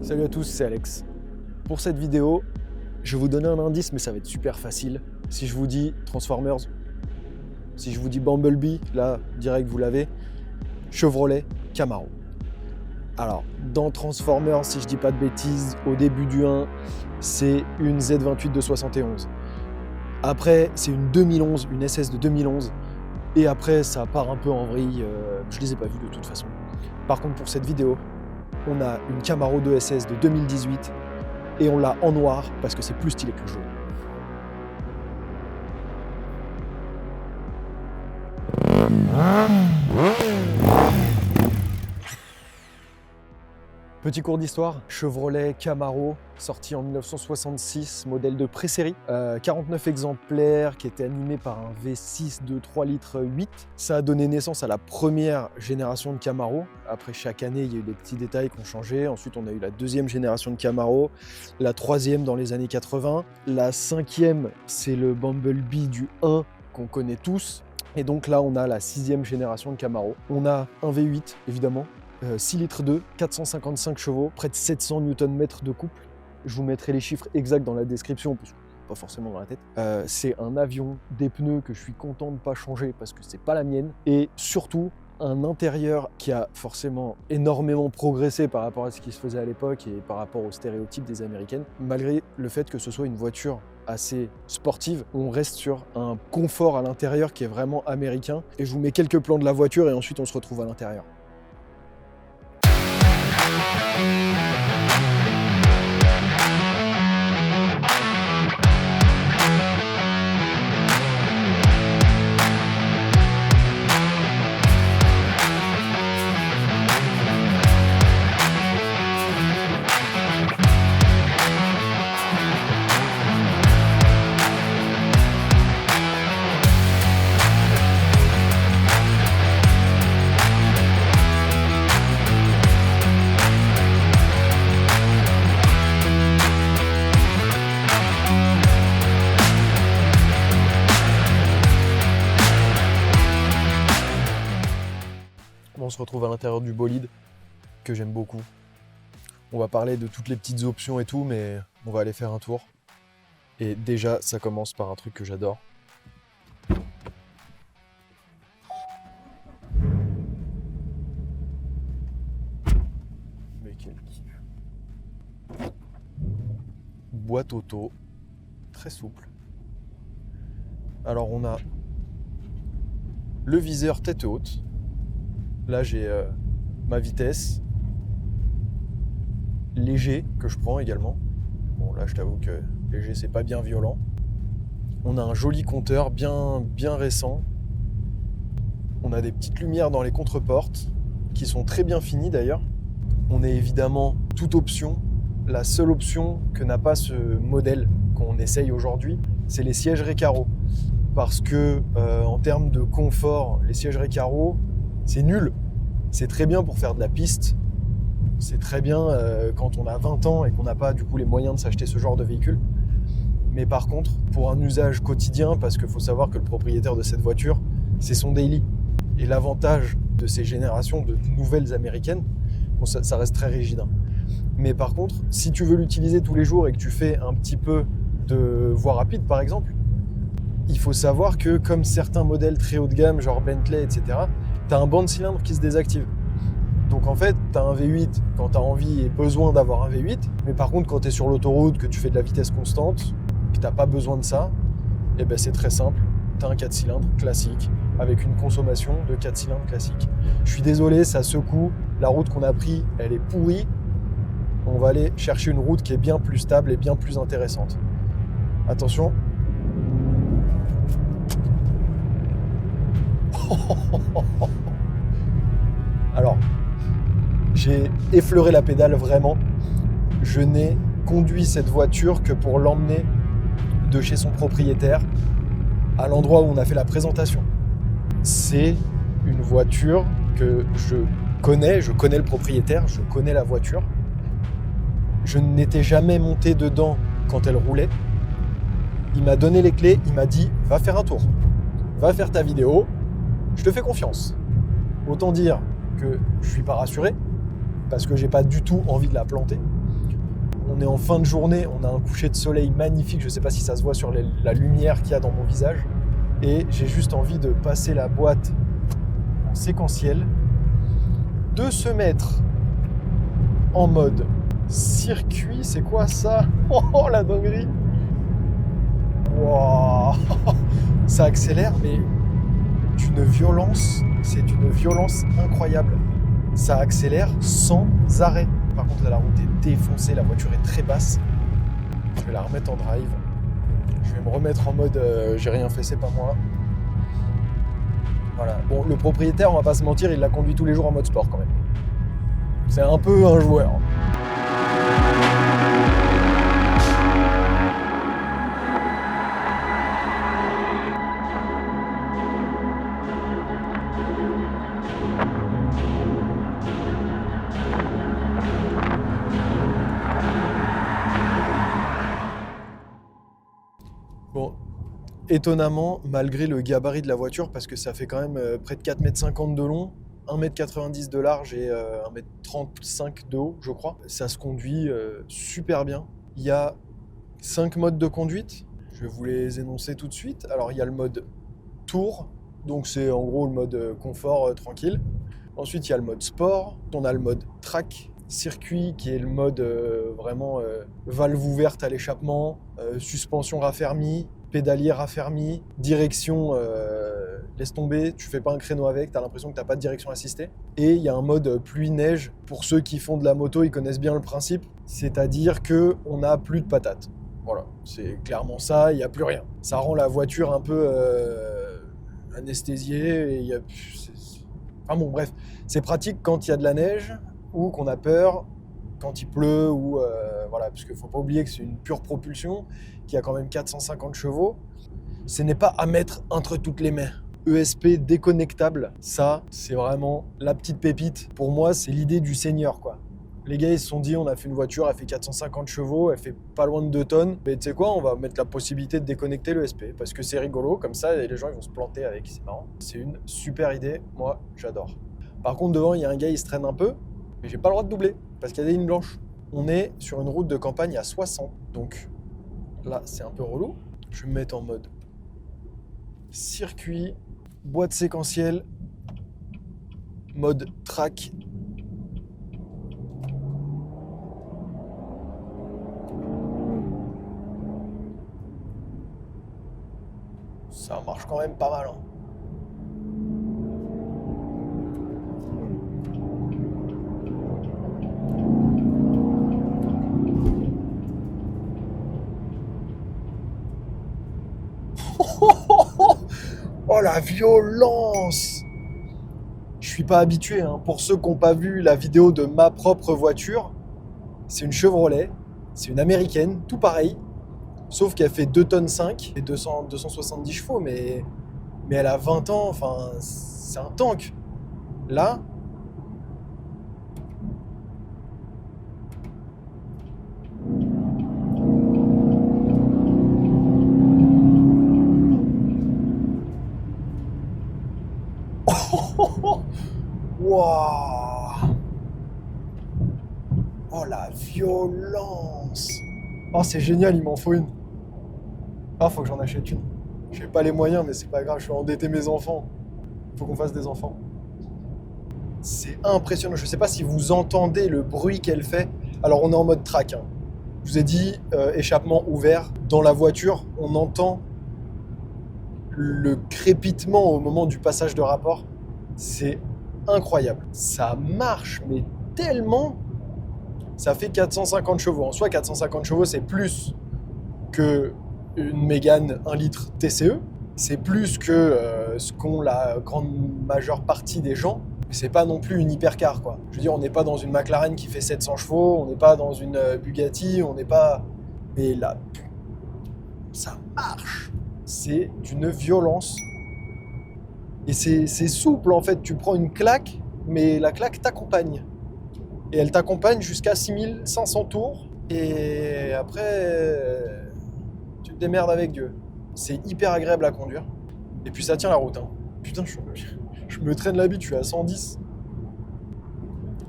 Salut à tous, c'est Alex. Pour cette vidéo, je vais vous donner un indice, mais ça va être super facile. Si je vous dis Transformers, si je vous dis Bumblebee, là, direct, vous l'avez. Chevrolet Camaro. Alors, dans Transformers, si je dis pas de bêtises, au début du 1, c'est une Z28 de 71. Après, c'est une 2011, une SS de 2011. Et après, ça part un peu en vrille. Je les ai pas vus de toute façon. Par contre, pour cette vidéo, on a une Camaro 2 SS de 2018 et on l'a en noir parce que c'est plus stylé que le jaune. Petit cours d'histoire, Chevrolet Camaro, sorti en 1966, modèle de pré-série, 49 exemplaires, qui était animé par un V6 de 3 litres 8. Ça a donné naissance à la première génération de Camaro. Après, chaque année, il y a eu des petits détails qui ont changé. Ensuite, on a eu la deuxième génération de Camaro, la troisième dans les années 80. La cinquième, c'est le Bumblebee du 1 qu'on connaît tous. Et donc là, on a la sixième génération de Camaro. On a un V8, évidemment, 6 litres 2, 455 chevaux, près de 700 Nm de couple. Je vous mettrai les chiffres exacts dans la description, parce que pas forcément dans la tête. C'est un avion, des pneus que je suis content de ne pas changer parce que c'est pas la mienne. Et surtout, un intérieur qui a forcément énormément progressé par rapport à ce qui se faisait à l'époque et par rapport aux stéréotypes des Américaines. Malgré le fait que ce soit une voiture assez sportive, on reste sur un confort à l'intérieur qui est vraiment américain. Et je vous mets quelques plans de la voiture et ensuite on se retrouve à l'intérieur. On se retrouve à l'intérieur du bolide que j'aime beaucoup. On va parler de toutes les petites options et tout, mais on va aller faire un tour. Et déjà, ça commence par un truc que j'adore. Mais quel kiff. Boîte auto, très souple. Alors on a le viseur tête haute. Là, j'ai ma vitesse, léger que je prends également. Bon, là, je t'avoue que léger, c'est pas bien violent. On a un joli compteur bien récent. On a des petites lumières dans les contreportes qui sont très bien finies d'ailleurs. On est évidemment toute option. La seule option que n'a pas ce modèle qu'on essaye aujourd'hui, c'est les sièges Recaro. Parce que en termes de confort, les sièges Recaro, c'est nul. C'est très bien pour faire de la piste. C'est très bien quand on a 20 ans et qu'on n'a pas du coup les moyens de s'acheter ce genre de véhicule. Mais par contre, pour un usage quotidien, parce qu'il faut savoir que le propriétaire de cette voiture, c'est son daily. Et l'avantage de ces générations de nouvelles américaines, bon, ça reste très rigide. Hein. Mais par contre, si tu veux l'utiliser tous les jours et que tu fais un petit peu de voie rapide par exemple, il faut savoir que comme certains modèles très haut de gamme, genre Bentley, etc., tu as un banc de cylindre qui se désactive. Donc en fait, tu as un V8 quand tu as envie et besoin d'avoir un V8, mais par contre, quand tu es sur l'autoroute, que tu fais de la vitesse constante, que tu n'as pas besoin de ça, et ben c'est très simple. Tu as un 4 cylindres classique, avec une consommation de 4 cylindres classique. Je suis désolé, ça secoue. La route qu'on a prise, elle est pourrie. On va aller chercher une route qui est bien plus stable et bien plus intéressante. Attention. Alors, j'ai effleuré la pédale vraiment. Je n'ai conduit cette voiture que pour l'emmener de chez son propriétaire à l'endroit où on a fait la présentation. C'est une voiture que je connais le propriétaire, je connais la voiture. Je n'étais jamais monté dedans quand elle roulait. Il m'a donné les clés, il m'a dit « Va faire un tour, va faire ta vidéo, je te fais confiance ». Autant dire que je suis pas rassuré, parce que j'ai pas du tout envie de la planter. On est en fin de journée, on a un coucher de soleil magnifique, je ne sais pas si ça se voit sur la lumière qu'il y a dans mon visage. Et j'ai juste envie de passer la boîte en séquentiel, de se mettre en mode circuit, c'est quoi ça? Oh la dinguerie! Wow. Ça accélère, mais d'une violence, c'est d'une violence incroyable. Ça accélère sans arrêt. Par contre, là, la route est défoncée, la voiture est très basse. Je vais la remettre en drive. Je vais me remettre en mode j'ai rien fait, c'est pas moi. Voilà. Bon, le propriétaire, on va pas se mentir, il la conduit tous les jours en mode sport quand même. C'est un peu un joueur. Bon, étonnamment, malgré le gabarit de la voiture, parce que ça fait quand même près de 4,50 m de long, 1,90 m de large et 1,35 m de haut, je crois, ça se conduit super bien. Il y a 5 modes de conduite, je vais vous les énoncer tout de suite. Alors il y a le mode tour, donc c'est en gros le mode confort tranquille. Ensuite il y a le mode sport, on a le mode track, circuit qui est le mode vraiment valve ouverte à l'échappement, suspension raffermie, pédalier raffermi, direction laisse tomber, tu fais pas un créneau avec, tu as l'impression que tu n'as pas de direction assistée. Et il y a un mode pluie-neige, pour ceux qui font de la moto, ils connaissent bien le principe, c'est-à-dire qu'on n'a plus de patates. Voilà, c'est clairement ça, il n'y a plus rien. Ça rend la voiture un peu anesthésiée, et il y a... Enfin bon, bref, c'est pratique quand il y a de la neige, ou qu'on a peur quand il pleut, ou voilà, parce qu'il ne faut pas oublier que c'est une pure propulsion qui a quand même 450 chevaux. Ce n'est pas à mettre entre toutes les mains. ESP déconnectable, ça, c'est vraiment la petite pépite. Pour moi, c'est l'idée du seigneur, quoi. Les gars, ils se sont dit, on a fait une voiture, elle fait 450 chevaux, elle fait pas loin de 2 tonnes. Mais tu sais quoi, on va mettre la possibilité de déconnecter l'ESP, parce que c'est rigolo, comme ça, et les gens ils vont se planter avec, c'est marrant. C'est une super idée, moi, j'adore. Par contre, devant, il y a un gars, il se traîne un peu, mais j'ai pas le droit de doubler, parce qu'il y a des lignes blanches. On est sur une route de campagne à 60, donc là, c'est un peu relou. Je vais me mettre en mode circuit, boîte séquentielle, mode track. Ça marche quand même pas mal, hein. Oh la violence! Je suis pas habitué, hein. Pour ceux qui n'ont pas vu la vidéo de ma propre voiture, c'est une Chevrolet, c'est une américaine, tout pareil, sauf qu'elle fait 2,5 tonnes et 270 chevaux, mais elle a 20 ans, enfin, c'est un tank. Là, waouh! Oh la violence! Oh c'est génial, il m'en faut une. Ah, faut que j'en achète une. J'ai pas les moyens, mais c'est pas grave, je vais endetter mes enfants. Faut qu'on fasse des enfants. C'est impressionnant, je sais pas si vous entendez le bruit qu'elle fait. Alors on est en mode track, hein. Je vous ai dit, échappement ouvert. Dans la voiture, on entend le crépitement au moment du passage de rapport. C'est incroyable. Ça marche, mais tellement. Ça fait 450 chevaux. En soi, 450 chevaux, c'est plus que une Mégane 1 litre TCE. C'est plus que ce qu'ont la grande majeure partie des gens. Mais c'est pas non plus une hypercar, quoi. Je veux dire, on n'est pas dans une McLaren qui fait 700 chevaux, on n'est pas dans une Bugatti, on n'est pas... Mais là, ça marche. C'est d'une violence. Et c'est souple, en fait. Tu prends une claque, mais la claque t'accompagne. Et elle t'accompagne jusqu'à 6500 tours. Et après, tu te démerdes avec Dieu. C'est hyper agréable à conduire. Et puis ça tient la route, hein. Putain, je me traîne la bite, je suis à 110.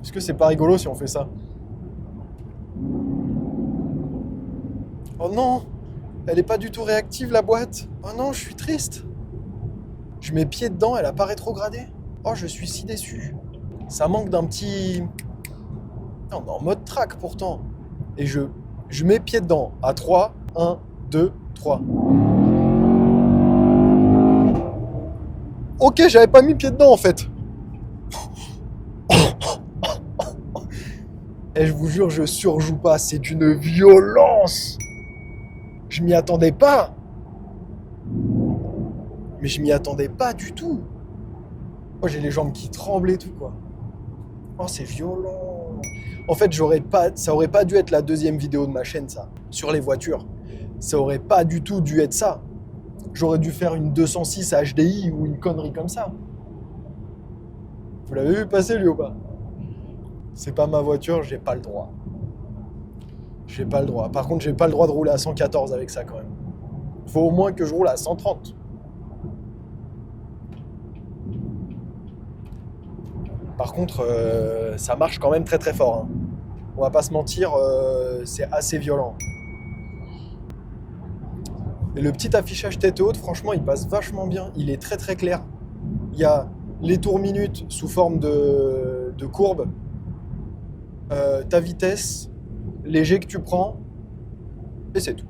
Est-ce que c'est pas rigolo si on fait ça? Oh non, elle est pas du tout réactive la boîte. Oh non, je suis triste. Je mets pied dedans, elle a pas rétrogradé. Oh, je suis si déçu. Ça manque d'un petit... Non, on est en mode track pourtant. Et je mets pied dedans. À 3, 1, 2, 3. Ok, j'avais pas mis pied dedans en fait. Et je vous jure, je surjoue pas. C'est d'une violence. Je m'y attendais pas. Mais je m'y attendais pas du tout. Oh, j'ai les jambes qui tremblent et tout, quoi. Oh, c'est violent. En fait, ça aurait pas dû être la deuxième vidéo de ma chaîne, ça. Sur les voitures. Ça aurait pas du tout dû être ça. J'aurais dû faire une 206 HDI ou une connerie comme ça. Vous l'avez vu passer, lui, ou pas? C'est pas ma voiture, j'ai pas le droit. J'ai pas le droit. Par contre, j'ai pas le droit de rouler à 114 avec ça, quand même. Faut au moins que je roule à 130. Par contre, ça marche quand même très très fort. Hein. On va pas se mentir, c'est assez violent. Et le petit affichage tête haute, franchement, il passe vachement bien. Il est très très clair. Il y a les tours minutes sous forme de courbe, ta vitesse, les jets que tu prends, et c'est tout.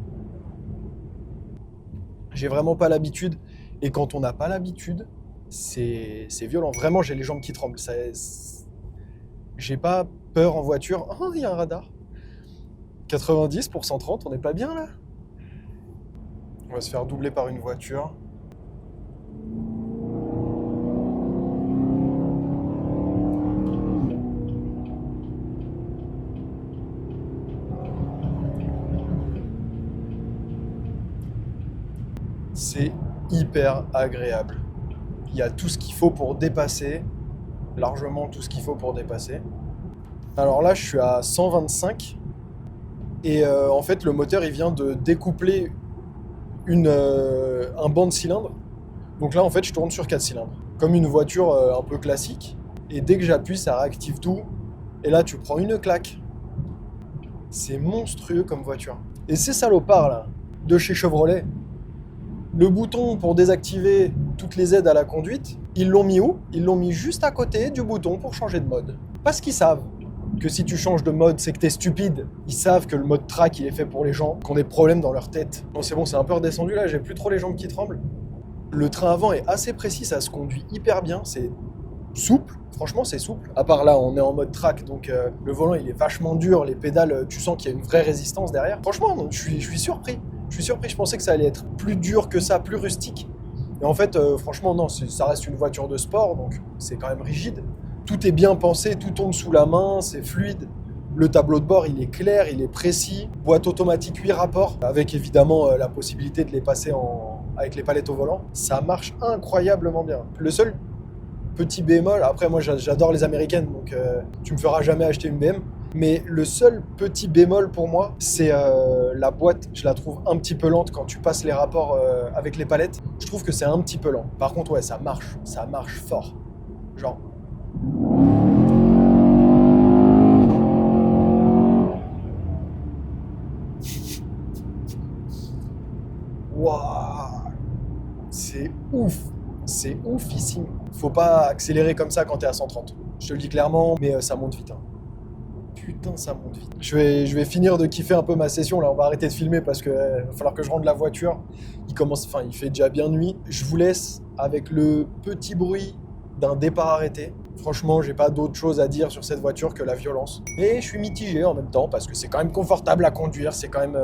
J'ai vraiment pas l'habitude. Et quand on n'a pas l'habitude, c'est violent. Vraiment, j'ai les jambes qui tremblent. J'ai pas peur en voiture. Oh, il y a un radar. 90 pour 130, on n'est pas bien là? On va se faire doubler par une voiture. C'est hyper agréable. Il y a tout ce qu'il faut pour dépasser, largement tout ce qu'il faut pour dépasser. Alors là, je suis à 125 et en fait, le moteur il vient de découpler un banc de cylindres. Donc là, en fait, je tourne sur 4 cylindres, comme une voiture un peu classique. Et dès que j'appuie, ça réactive tout. Et là, tu prends une claque. C'est monstrueux comme voiture. Et ces salopards là, de chez Chevrolet, le bouton pour désactiver toutes les aides à la conduite, ils l'ont mis où? Ils l'ont mis juste à côté du bouton pour changer de mode. Parce qu'ils savent que si tu changes de mode, c'est que t'es stupide. Ils savent que le mode track, il est fait pour les gens qui ont des problèmes dans leur tête. Bon, c'est un peu redescendu là, j'ai plus trop les jambes qui tremblent. Le train avant est assez précis, ça se conduit hyper bien, c'est souple, franchement c'est souple. À part là, on est en mode track, donc le volant il est vachement dur, les pédales, tu sens qu'il y a une vraie résistance derrière. Franchement, non, je suis surpris. Je pensais que ça allait être plus dur que ça, plus rustique. Et en fait, franchement, non, ça reste une voiture de sport, donc c'est quand même rigide. Tout est bien pensé, tout tombe sous la main, c'est fluide. Le tableau de bord, il est clair, il est précis. Boîte automatique 8 rapports, avec évidemment la possibilité de les passer avec les palettes au volant. Ça marche incroyablement bien. Le seul petit bémol, après moi j'adore les américaines, donc tu me feras jamais acheter une BM. Mais le seul petit bémol pour moi, c'est la boîte. Je la trouve un petit peu lente quand tu passes les rapports avec les palettes. Je trouve que c'est un petit peu lent. Par contre, ouais, ça marche fort. Genre. Waouh, c'est ouf. C'est oufissime. Faut pas accélérer comme ça quand t'es à 130. Je te le dis clairement, mais ça monte vite. Hein. Putain, ça monte vite. Je vais finir de kiffer un peu ma session là. On va arrêter de filmer parce que va falloir que je rende la voiture. Il fait déjà bien nuit. Je vous laisse avec le petit bruit d'un départ arrêté. Franchement, j'ai pas d'autre chose à dire sur cette voiture que la violence. Et je suis mitigé en même temps parce que c'est quand même confortable à conduire. C'est quand même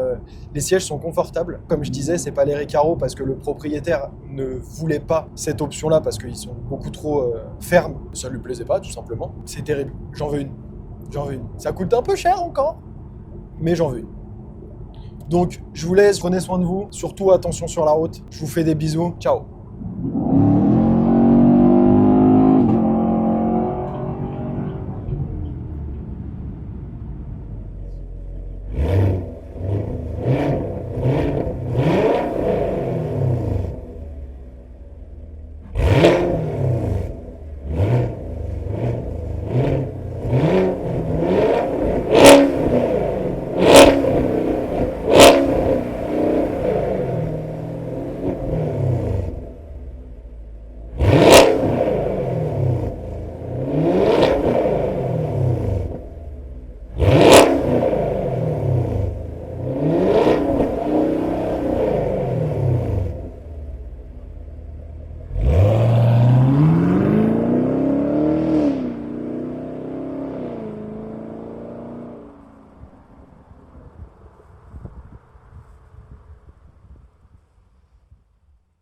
les sièges sont confortables. Comme je disais, c'est pas les Recaro parce que le propriétaire ne voulait pas cette option-là parce qu'ils sont beaucoup trop fermes. Ça lui plaisait pas, tout simplement. C'est terrible. J'en veux une. Ça coûte un peu cher encore, mais j'en veux une. Donc, je vous laisse, prenez soin de vous. Surtout, attention sur la route. Je vous fais des bisous. Ciao.